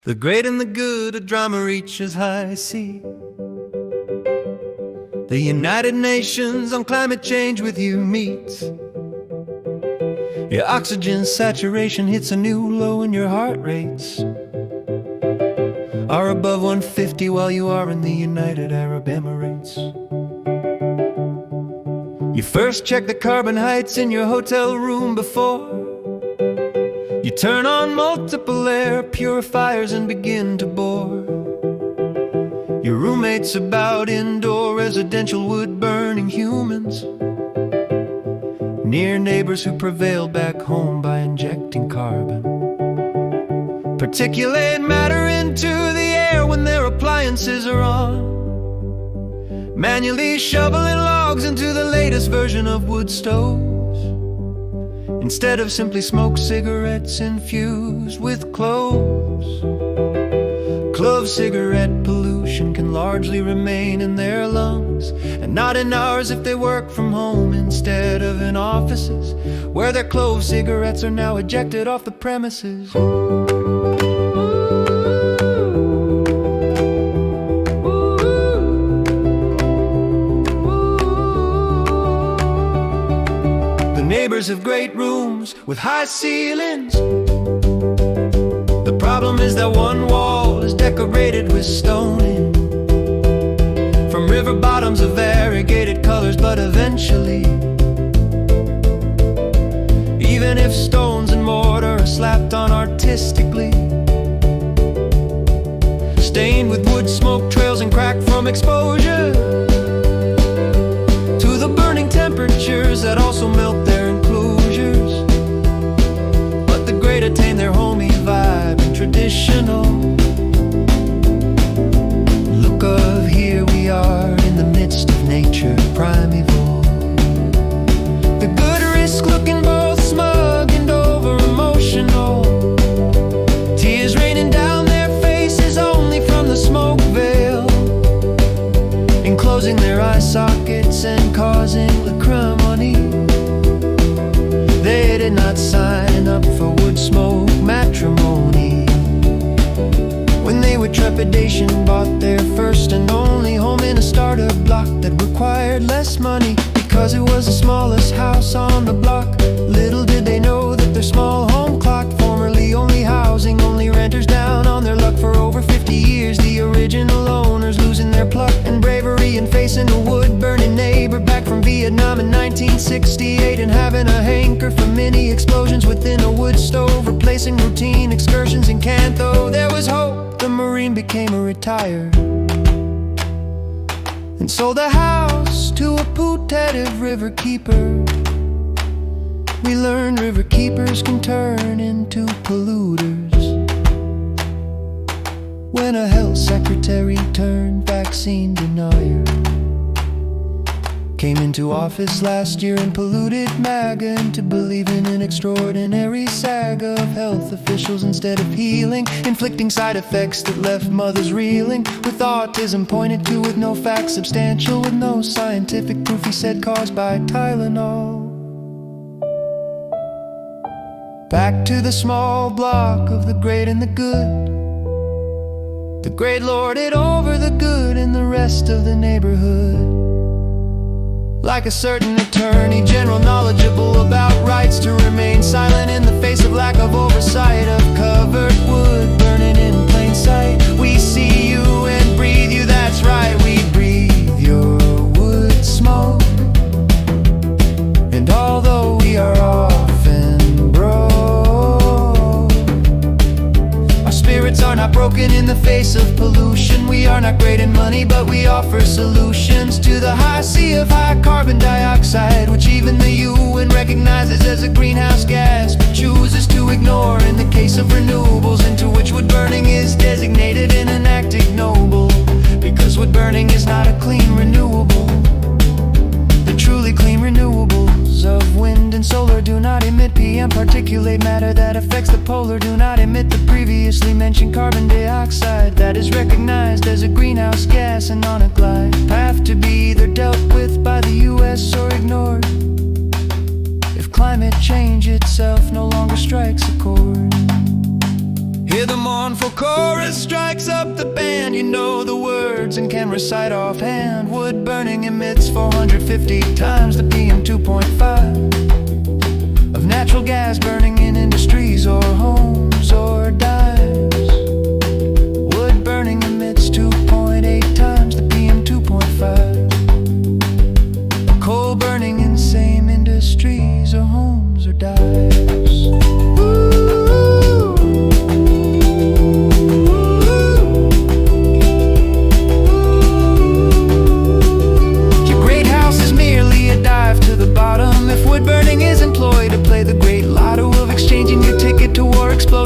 The great and the good, a drama reaches high sea. The United Nations on climate change with you meets. Your oxygen saturation hits a new low and your heart rates are above 150 while you are in the United Arab Emirates. You first check the carbon heights in your hotel room before you turn on multiple air purifiers and begin to bore your roommates about indoor residential wood-burning humans, near neighbors who prevail back home by injecting carbon. Particulate matter into the air when their appliances are on, manually shoveling logs into the latest version of wood stoves, instead of simply smoke cigarettes infused with cloves. Clove cigarette pollution can largely remain in their lungs, and not in ours if they work from home instead of in offices, where their clove cigarettes are now ejected off the premises. The neighbors have great rooms with high ceilings. The problem is that one wall is decorated with stone from river bottoms of variegated colors, but eventually, even if stones and mortar are slapped on artistically, stained with wood smoke trails and crack from exposure to the burning temperatures that also melt their enclosures, but the great attain their homey vibe and traditional look of here we are in the midst of nature primeval. The good risk looking both smug and over emotional, tears raining down their faces only from the smoke veil, enclosing their eye sockets and causing acrimony. They did not sign up for wood smoke matrimony when they with trepidation bought their first and only home in a starter block that required less money because it was the smallest house on the block. Little did they know that their small home clock, formerly only housing only renters down on their luck for over 50 years, the original owners losing their pluck and bravery and facing a wood-burning neighbor back from Vietnam in 1968, and having a hanker for mini explosions within a wood stove, replacing routine excursions in Cantho. There was hope. The Marine became a retired and sold the house to a putative river keeper. We learned river keepers can turn into polluters when a health secretary turned vaccine denier came into office last year and polluted MAGA into believing in extraordinary saga of health officials instead of healing, inflicting side effects that left mothers reeling, with autism pointed to with no facts substantial, with no scientific proof, he said, caused by Tylenol. Back to the small block of the great and the good. The great lorded over the good and the rest of the neighborhood, like a certain attorney general knowledgeable about rights to remain silent in the face of lack of oversight of covered wood burning in plain sight. We see you and breathe you, that's right, we breathe your wood smoke. And although we are often broke, our spirits are not broken in the face of pollution. We are not great in money, but we offer solutions to the high sea of high carbon dioxide, which even the UN recognizes as a greenhouse gas, but chooses to ignore in the case of renewables, into which wood burning is designated and enacted ignoble, because wood burning is not a clean renewable. The truly clean renewables of wind and solar do not emit PM particulate matter that affects the polar, do not emit the previously mentioned carbon dioxide that is recognized as a greenhouse gas and on a glide path to be either dealt with by the US or ignored if climate change itself no longer strikes a chord. Hear the mournful chorus strikes up the band. You know the words and can recite offhand. Wood burning emits 450 times the PM 2.5 of natural gas burning in industries or homes or dives. Wood burning emits 2.8 times the PM 2.5 of coal burning in same industries or homes or dives.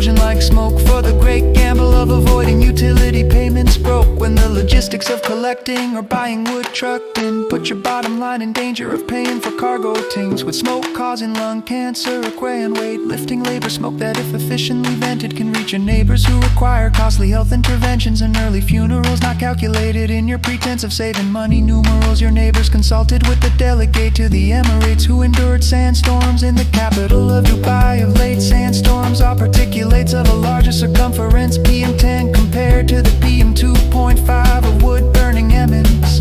Like smoke for the great gamble of avoiding utility payments broke. When the logistics of collecting or buying wood trucked in put your bottom line in danger of paying for cargo tings, with smoke causing lung cancer or weighing weightlifting labor. Smoke that if efficiently vented can reach your neighbors who require costly health interventions and early funerals. Not calculated in your pretense of saving money numerals. Your neighbors consulted with the delegate to the Emirates who endured sandstorms in the capital of Dubai of late. Sandstorms are particulates of a larger circumference, PM10 compared to the PM 2.5 of wood burning emits.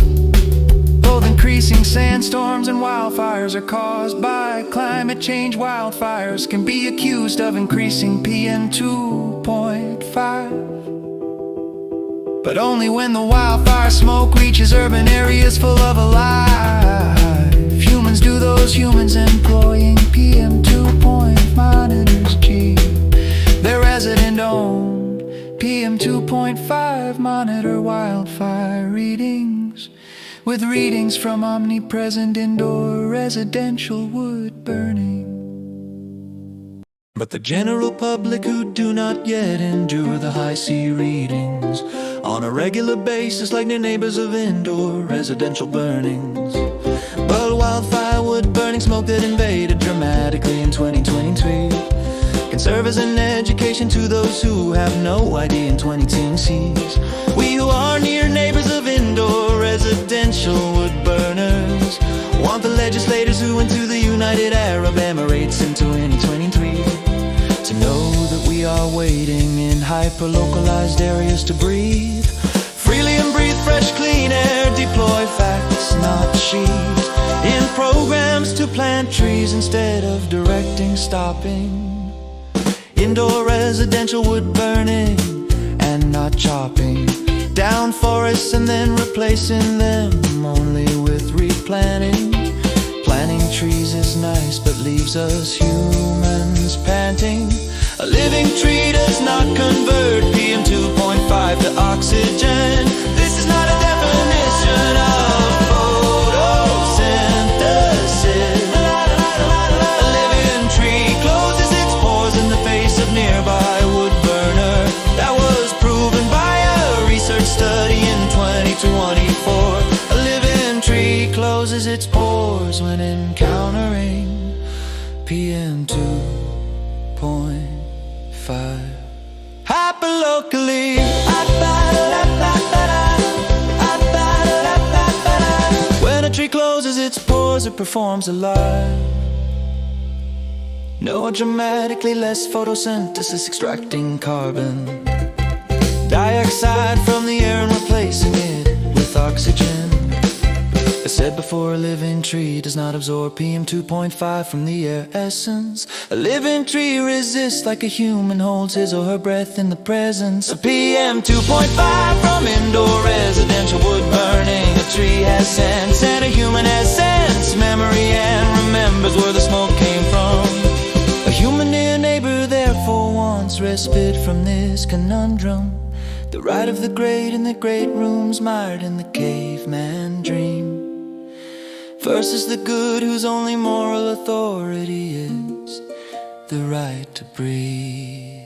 Both increasing sandstorms and wildfires are caused by climate change. Wildfires can be accused of increasing PM 2.5, but only when the wildfire smoke reaches urban areas full of alive humans. Do those humans employing PM 2.5 monitors G their resident-owned PM 2.5 monitor wildfire readings, with readings from omnipresent indoor residential wood burning. But the general public who do not yet endure the high C readings on a regular basis, like their neighbors of indoor residential burnings. But wildfire wood burning smoke that invaded dramatically in 2023 can serve as an education to those who have no idea in 2010s. We who are near neighbors of indoor residential wood burners want the legislators who went to the United Arab Emirates in 2023 to know that we are waiting in hyper-localized areas to breathe freely and breathe fresh, clean air. Deploy facts, not sheets, in programs to plant trees instead of directing stopping indoor residential wood burning, and not chopping down forests and then replacing them only with replanting. Planting trees is nice but leaves us humans panting. A living tree does not convert PM 2.5 to oxygen. This is not a definition of photosynthesis. A living tree closes its pores in the face of nearby wood burner. That was proven by a research study in 2024. A living tree closes its pores when encountering PM 2.5. Hyperlocally, when a tree closes its pores, it performs alive. No dramatically less photosynthesis, extracting carbon dioxide from the air and replacing it with oxygen. I said before, a living tree does not absorb PM 2.5 from the air essence. A living tree resists like a human holds his or her breath in the presence of PM 2.5 from indoor residential wood burning. A tree has sense and a human has sense, memory, and remembers where the smoke came from. A human near neighbor therefore wants respite from this conundrum. The right of the great in the great rooms mired in the caveman dream, versus the good whose only moral authority is the right to breathe.